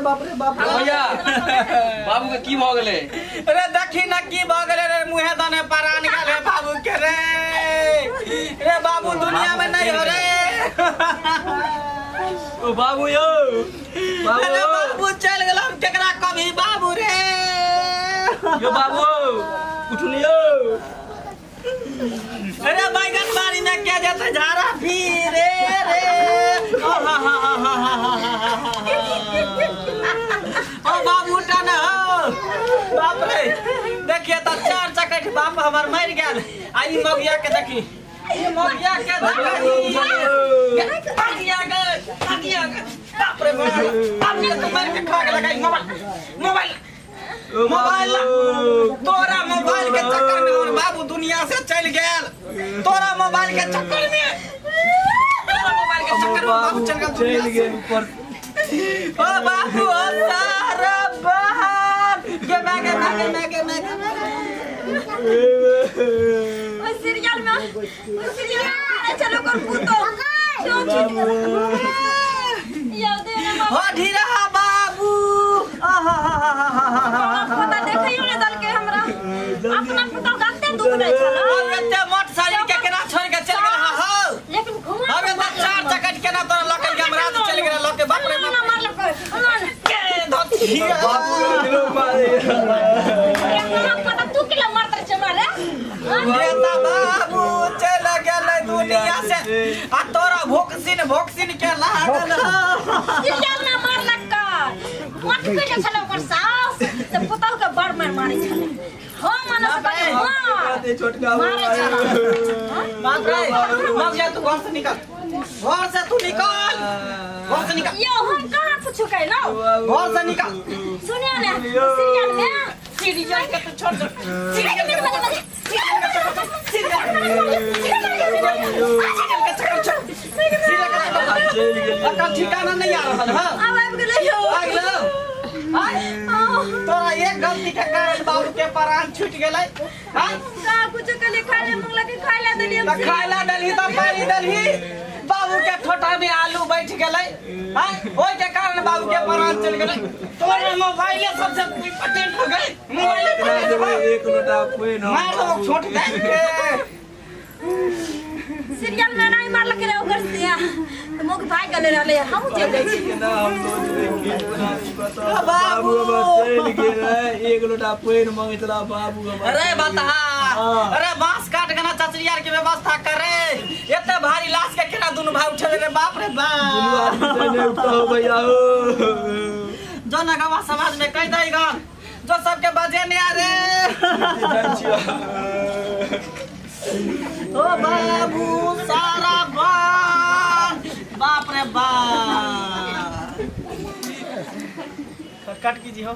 बाप रे बाप भैया बाबू के की भ गेले रे देखी ना की भ गेले रे मुहे दने परान गेले बाबू के रे रे बाबू दुनिया में नहीं हो रे ओ बाबू यो अरे बाबू चल गेल हम केकरा कभी बाबू रे यो बाबू उठलियो अरे बैगन बाड़ी में क्या जाता झारा फिरे रे ओ बाबू उठा ना बाप रे देखिए तो चार चकट बाप हमार मर गेल आई मगिया के देखी ये मगिया के मगिया के बाप रे बाप ने तो मार के खा के लगाई मोबाइल मोबाइल तोरा मोबाइल के चक्कर में और बाबू दुनिया से चल गेल तोरा मोबाइल के चक्कर में तोरा मोबाइल के चक्कर में बाबू चल गेल ऊपर ओ बाबू ओ सारा बहन के मैगे ओ सीरियल चलो कर पूतो याद है ना हो ढीरा बाबू पता देखियो ने दल के हमरा अपना पता गाते दुख नहीं छला अब एते मोटरसाइकिल के केना छोड़ के चल गेल हो लेकिन घुमा अब एते चार चकट केना तोरा लकल के हमरा चल गेल लोग के बाप रे ना मार लको के धोती बाबू दिलो मारे हमरा पता तू के मारत छ मारे बेटा बाबू चल गेल दुनिया से आ तोरा भोक्सिन के लागल सीरियल ना मार लका मत के छलो कर सास से पता के बड़ मार मारे छले हो मनस के दे छोटका मारे छला बाप रे मग जा तू घर से निकल घर से निकल यो हम कहां कुछ कहलो घर से निकल सुनियो ने सीरियल के तो छोड़ दो सीरियल के मत अकल ठिकाना नहीं आ रहा है अब आब गेले यो आ गेलो तोरा एक गलती के कारण बाबू के प्राण छूट गेलै हां का कुछ के लिखा ले मंगला के खाइला देली त खाइला दलही त पानी दलही बाबू के ठोटा में आलू बैठ गेलै हां ओइ के कारण बाबू के प्राण चल गेलै तोरे मोबाइल सबसे इम्पोर्टेंट हो गई मोबाइल एक लोटा पेन मार दो छोट दे सीरियल में नहीं मार लके ओकर से तो मोग भाई गले रहले हम चल जाई छी ना हम सोच रहे बाबू चल गेल एक लोटा पेन मांगतला बाबू अरे बता अरे बांस काट के ना चचरियार के व्यवस्था करे एते भारी लाश के केना दुनु भाई उठे रे बाप रे बाप ने उठाओ भैया हो जो नगवा समाज में कह देगा जो सबके बजे ने आ रे ओ बाबू सारा बाप रे बाप कट कीजिए हो।